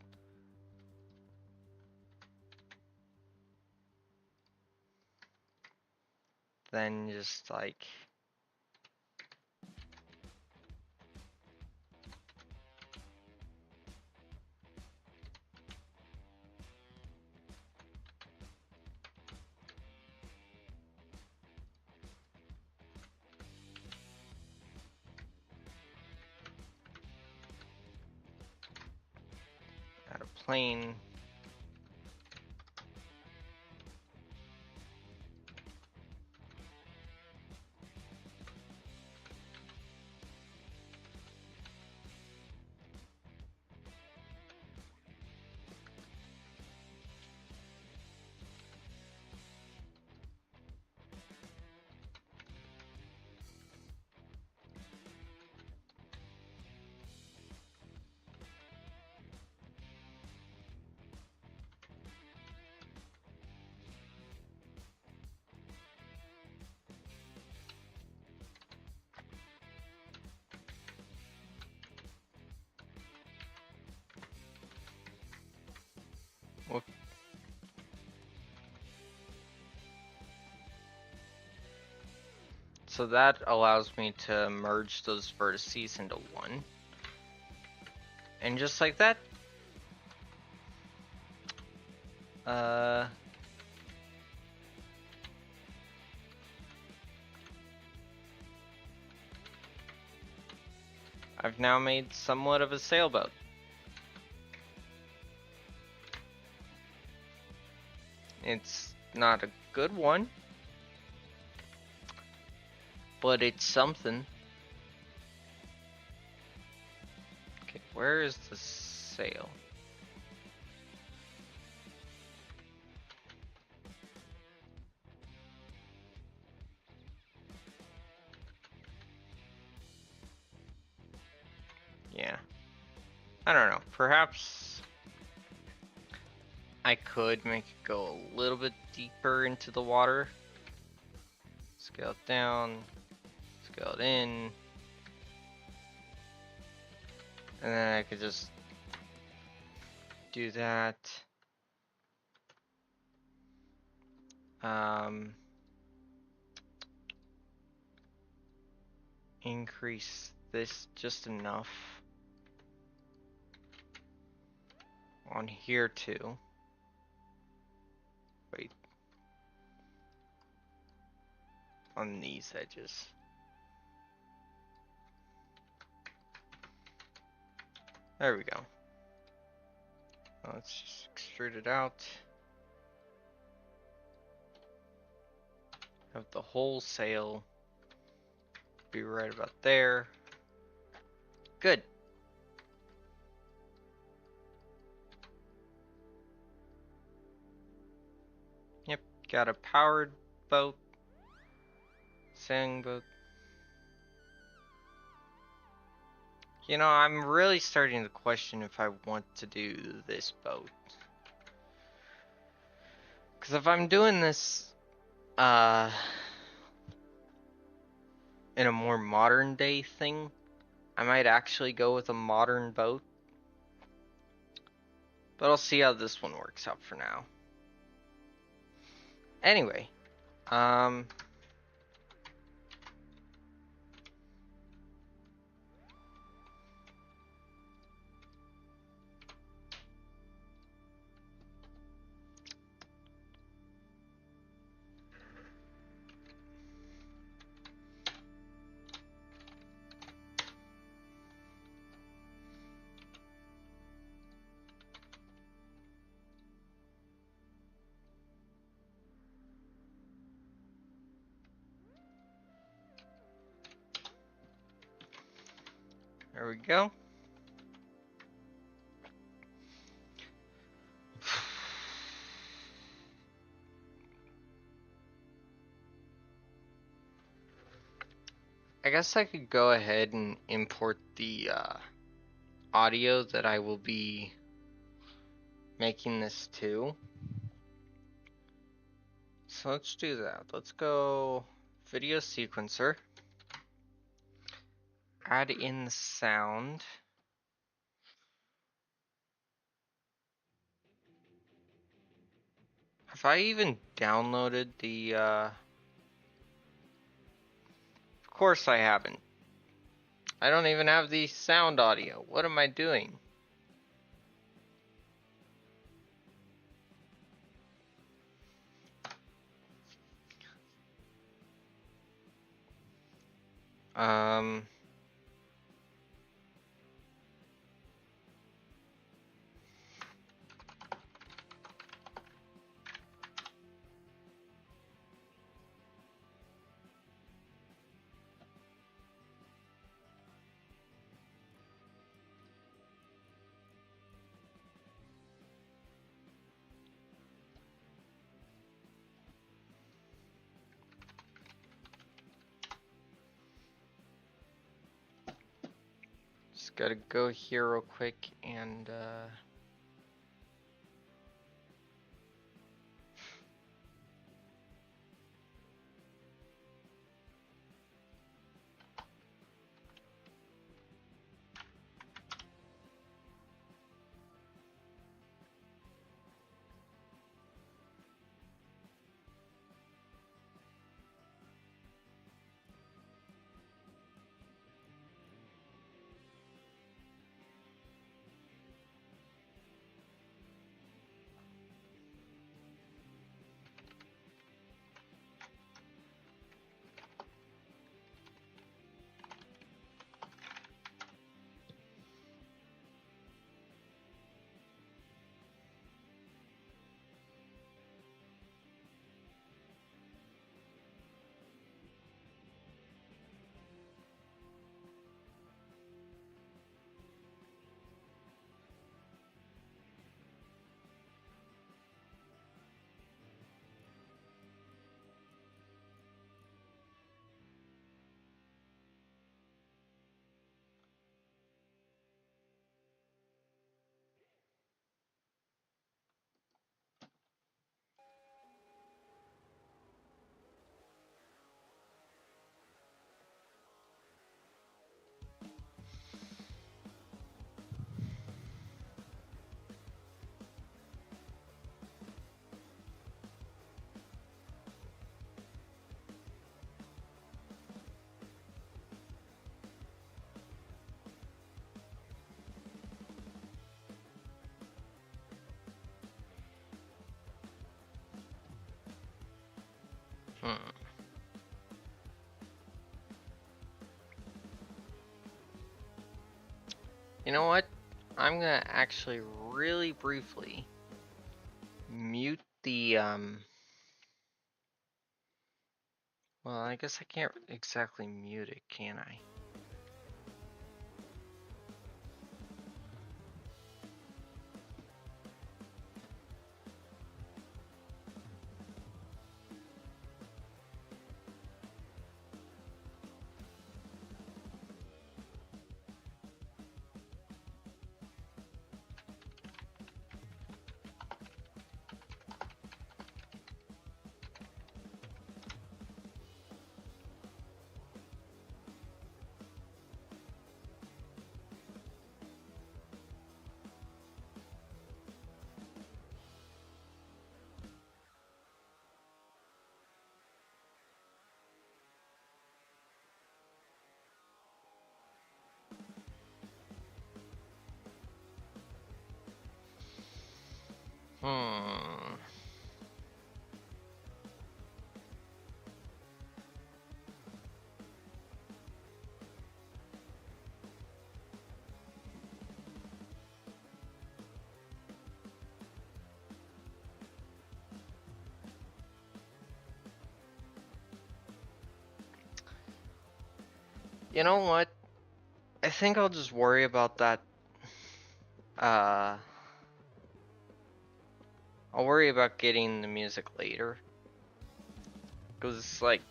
S1: Then just like add a plane. So that allows me to merge those vertices into one. And just like that, I've now made somewhat of a sailboat. It's not a good one, but it's something. Okay, where is the sail? Yeah. I don't know. Perhaps I could make it go a little bit deeper into the water. Scale it down, scale it in. And then I could just do that. Increase this just enough on here too. Wait. On these edges. There we go. Let's just extrude it out. Have the whole sail be right about there. Good. Yep, got a powered boat. Sailing boat. You know, I'm really starting to question if I want to do this boat. Because if I'm doing this, in a more modern day thing, I might actually go with a modern boat. But I'll see how this one works out for now. Anyway, there we go. I guess I could go ahead and import the audio that I will be making this to. So let's do that. Let's go video sequencer. Add in the sound. Have I even downloaded the, Of course I haven't. I don't even have the sound audio. What am I doing? Just gotta go here real quick and, You know what? I'm gonna actually really briefly mute the well, I guess I can't exactly mute it, can I? Hmm. You know what? I think I'll just worry about that. Uh, I'll worry about getting the music later. Because, like,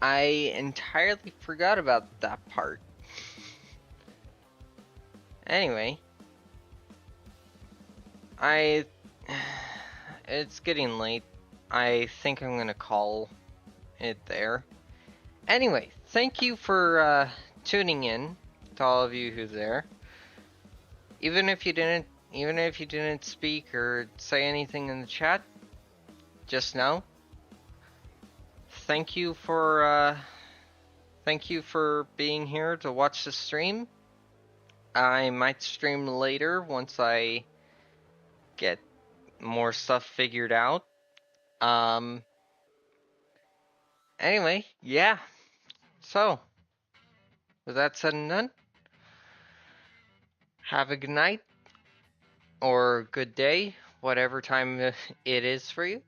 S1: I entirely forgot about that part. Anyway, I. It's getting late. I think I'm gonna call it there. Anyway, thank you for tuning in to all of you who's there. Even if you didn't speak or say anything in the chat just now, thank you for being here to watch the stream. I might stream later once I get more stuff figured out. Um. Anyway, yeah. So, with that said and done, have a good night or good day, whatever time it is for you.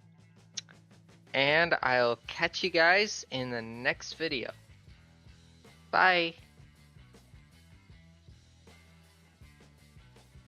S1: And I'll catch you guys in the next video. Bye.